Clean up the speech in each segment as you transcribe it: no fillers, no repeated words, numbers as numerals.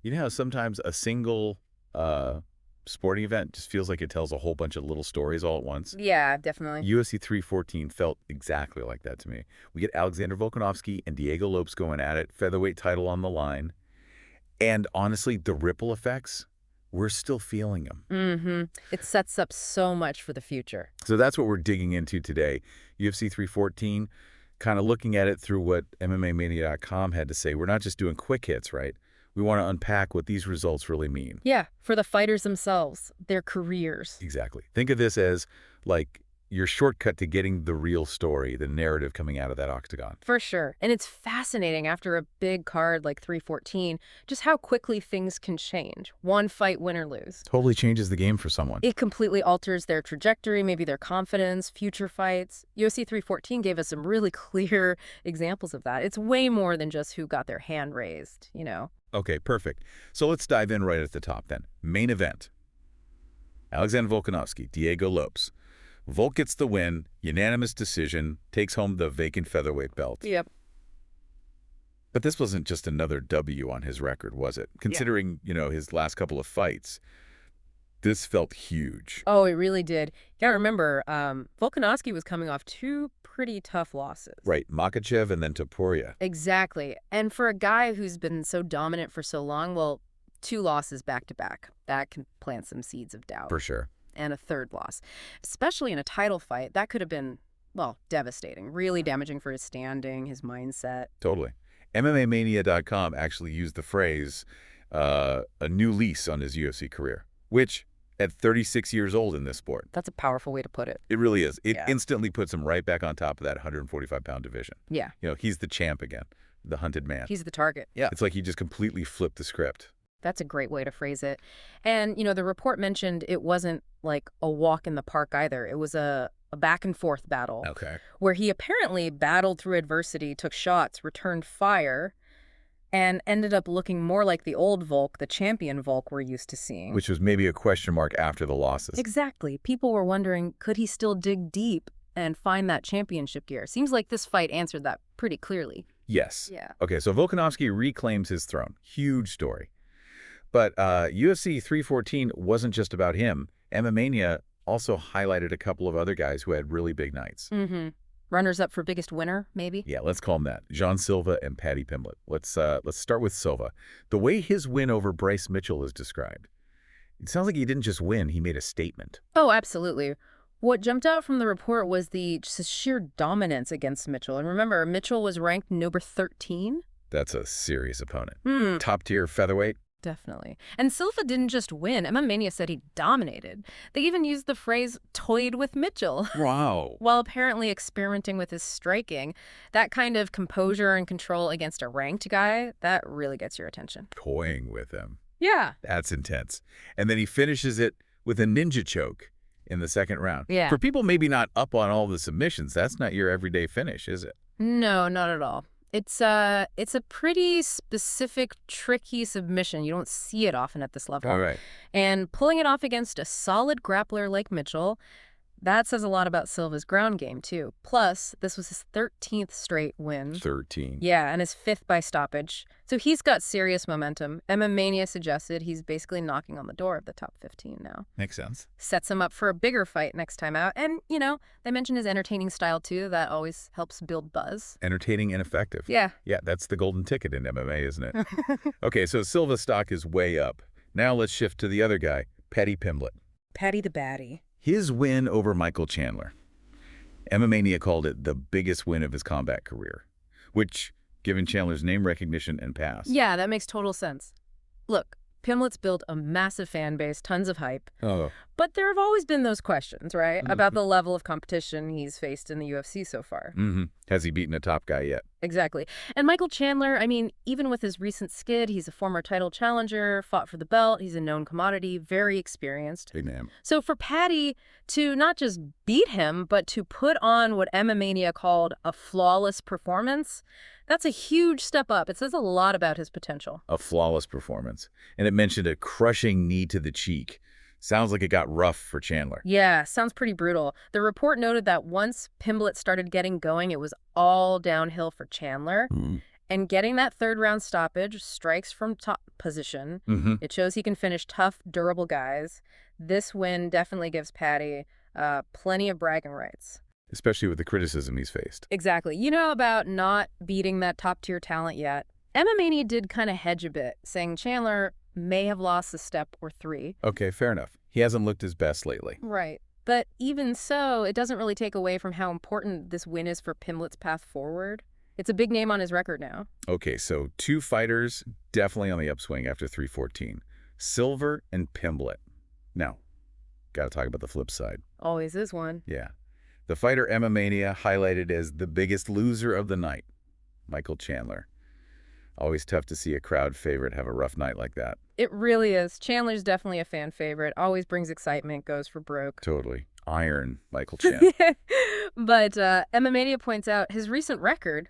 You know how sometimes a single sporting event just feels like it tells a whole bunch of little stories all at once? Yeah, definitely. UFC 314 felt exactly like that to me. We get Alexander Volkanovski and Diego Lopes going at it, featherweight title on the line. And honestly, the ripple effects, we're still feeling them. It sets up so much for the future. So that's what we're digging into today. UFC 314, kind of looking at it through what MMAmania.com had to say. We're not just doing quick hits, right? We want to unpack what these results really mean. Yeah, for the fighters themselves, their careers. Exactly. Think of this as like your shortcut to getting the real story, the narrative coming out of that octagon. For sure. And it's fascinating after a big card like 314, just how quickly things can change. One fight, win or lose. Totally changes the game for someone. It completely alters their trajectory, maybe their confidence, future fights. UFC 314 gave us some really clear examples of that. It's way more than just who got their hand raised. Okay, perfect. So let's dive in right at the top then. Main event. Alexander Volkanovski, Diego Lopes. Volk gets the win, unanimous decision, takes home the vacant featherweight belt. Yep. But this wasn't just another W on his record, was it? Considering, his last couple of fights, this felt huge. Oh, it really did. Yeah, remember, Volkanovski was coming off two pretty tough losses. Right, Makhachev and then Topuria. Exactly. And for a guy who's been so dominant for so long, well, two losses back-to-back, that can plant some seeds of doubt. For sure. And a third loss, especially in a title fight, that could have been, well, devastating, really damaging for his standing, his mindset. Totally. MMAmania.com actually used the phrase, a new lease on his UFC career, which at 36 years old in this sport. That's a powerful way to put it. It really is. It Yeah. instantly puts him right back on top of that 145-pound division. Yeah. He's the champ again, the hunted man. He's the target. Yeah. It's like he just completely flipped the script. That's a great way to phrase it. And, the report mentioned it wasn't like a walk in the park either. It was a back and forth battle. Okay. Where he apparently battled through adversity, took shots, returned fire, and ended up looking more like the old Volk, the champion Volk we're used to seeing. Which was maybe a question mark after the losses. Exactly. People were wondering, could he still dig deep and find that championship gear? Seems like this fight answered that pretty clearly. Yes. Yeah. Okay, so Volkanovski reclaims his throne. Huge story. But UFC 314 wasn't just about him. MMAnia also highlighted a couple of other guys who had really big nights. Runners up for biggest winner, maybe? Yeah, let's call them that. Silva and Paddy Pimblett. Let's start with Silva. The way his win over Bryce Mitchell is described, it sounds like he didn't just win, he made a statement. Oh, absolutely. What jumped out from the report was the just sheer dominance against Mitchell. And remember, Mitchell was ranked number 13? That's a serious opponent. Top-tier featherweight. Definitely. And Silva didn't just win. MMA said he dominated. They even used the phrase toyed with Mitchell. Wow. While apparently experimenting with his striking. That kind of composure and control against a ranked guy, that really gets your attention. Toying with him. Yeah. That's intense. And then he finishes it with a ninja choke in the second round. Yeah. For people maybe not up on all the submissions, that's not your everyday finish, is it? No, not at all. It's a pretty specific, tricky submission. You don't see it often at this level. All right. And pulling it off against a solid grappler like Mitchell, that says a lot about Silva's ground game, too. Plus, this was his 13th straight win. 13. Yeah, and his 5th by stoppage. So he's got serious momentum. MMA suggested he's basically knocking on the door of the top 15 now. Makes sense. Sets him up for a bigger fight next time out. And, they mentioned his entertaining style, too. That always helps build buzz. Entertaining and effective. Yeah. Yeah, that's the golden ticket in MMA, isn't it? Okay, so Silva's stock is way up. Now let's shift to the other guy, Paddy Pimblett. Paddy the Baddie. His win over Michael Chandler. MMAnia called it the biggest win of his combat career, which, given Chandler's name recognition and past. Yeah, that makes total sense. Look, Pimblett's built a massive fan base, tons of hype. Oh. But there have always been those questions, right? About the level of competition he's faced in the UFC so far. Has he beaten a top guy yet? Exactly. And Michael Chandler, even with his recent skid, he's a former title challenger, fought for the belt, he's a known commodity, very experienced. Big name. So for Paddy to not just beat him, but to put on what MMAnia called a flawless performance, that's a huge step up. It says a lot about his potential. A flawless performance. And it mentioned a crushing knee to the cheek. Sounds like it got rough for Chandler. Yeah, sounds pretty brutal. The report noted that once Pimblett started getting going, it was all downhill for Chandler. And getting that third-round stoppage, strikes from top position, it shows he can finish tough, durable guys. This win definitely gives Paddy plenty of bragging rights. Especially with the criticism he's faced. Exactly. You know about not beating that top-tier talent yet. MMA did kind of hedge a bit, saying Chandler may have lost a step or three. Okay, fair enough. He hasn't looked his best lately. Right. But even so, it doesn't really take away from how important this win is for Pimblett's path forward. It's a big name on his record now. Okay, so 2 fighters definitely on the upswing after 314. Silva and Pimblett. Now, got to talk about the flip side. Always is one. Yeah. The fighter MMA highlighted as the biggest loser of the night, Michael Chandler. Always tough to see a crowd favorite have a rough night like that. It really is. Chandler's definitely a fan favorite. Always brings excitement, goes for broke. Totally. Iron Michael Chandler. But MMA points out his recent record,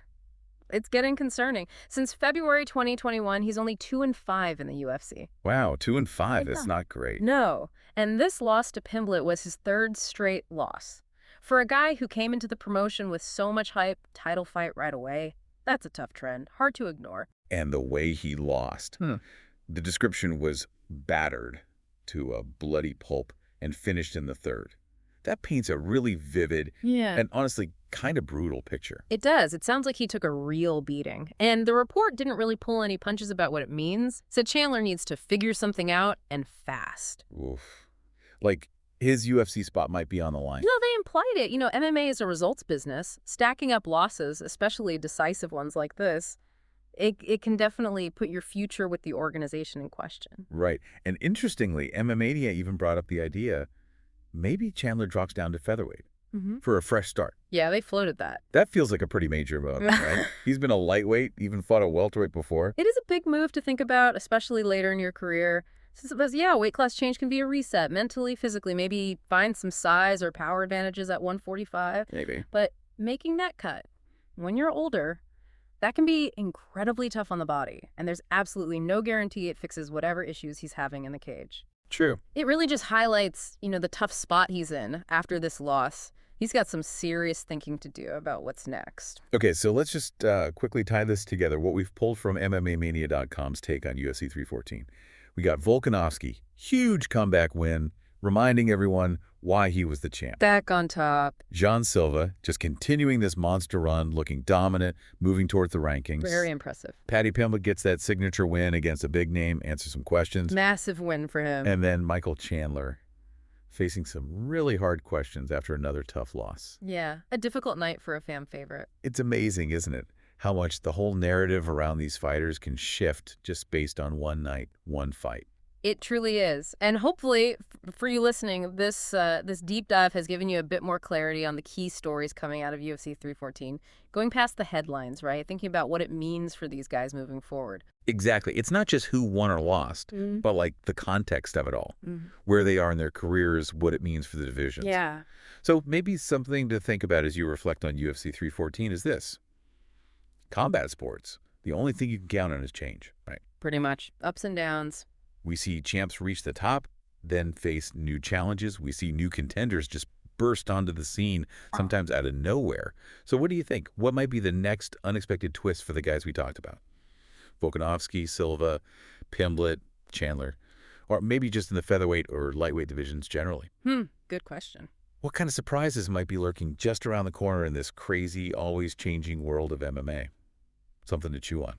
it's getting concerning. Since February 2021, he's only 2-5 in the UFC. Wow, 2-5. That's not great. No. And this loss to Pimblett was his 3rd straight loss. For a guy who came into the promotion with so much hype, title fight right away, that's a tough trend. Hard to ignore. And the way he lost. The description was battered to a bloody pulp and finished in the 3rd. That paints a really vivid and honestly kind of brutal picture. It does. It sounds like he took a real beating. And the report didn't really pull any punches about what it means. Said Chandler needs to figure something out and fast. Oof. Like his UFC spot might be on the line. No, they implied it. You know, MMA is a results business. Stacking up losses, especially decisive ones like this, it can definitely put your future with the organization in question. Right. And interestingly, MMA even brought up the idea maybe Chandler drops down to featherweight for a fresh start. Yeah, they floated that. That feels like a pretty major move, right? He's been a lightweight, even fought a welterweight before. It is a big move to think about, especially later in your career. Yeah, weight class change can be a reset, mentally, physically. Maybe find some size or power advantages at 145. Maybe. But making that cut when you're older, that can be incredibly tough on the body. And there's absolutely no guarantee it fixes whatever issues he's having in the cage. True. It really just highlights, the tough spot he's in after this loss. He's got some serious thinking to do about what's next. Okay, so let's just quickly tie this together. What we've pulled from MMAmania.com's take on UFC 314. We got Volkanovski, huge comeback win, reminding everyone why he was the champ. Back on top. Silva, just continuing this monster run, looking dominant, moving towards the rankings. Very impressive. Paddy Pimblett gets that signature win against a big name, answers some questions. Massive win for him. And then Michael Chandler, facing some really hard questions after another tough loss. Yeah, a difficult night for a fan favorite. It's amazing, isn't it? How much the whole narrative around these fighters can shift just based on one night, one fight. It truly is. And hopefully, for you listening, this deep dive has given you a bit more clarity on the key stories coming out of UFC 314. Going past the headlines, right? Thinking about what it means for these guys moving forward. Exactly. It's not just who won or lost, but like the context of it all. Where they are in their careers, what it means for the divisions. Yeah. So maybe something to think about as you reflect on UFC 314 is this. Combat sports, the only thing you can count on is change, right? Pretty much. Ups and downs. We see champs reach the top, then face new challenges. We see new contenders just burst onto the scene, sometimes out of nowhere. So what do you think? What might be the next unexpected twist for the guys we talked about? Volkanovski, Silva, Pimblett, Chandler, or maybe just in the featherweight or lightweight divisions generally? Good question. What kind of surprises might be lurking just around the corner in this crazy, always changing world of MMA? Something to chew on.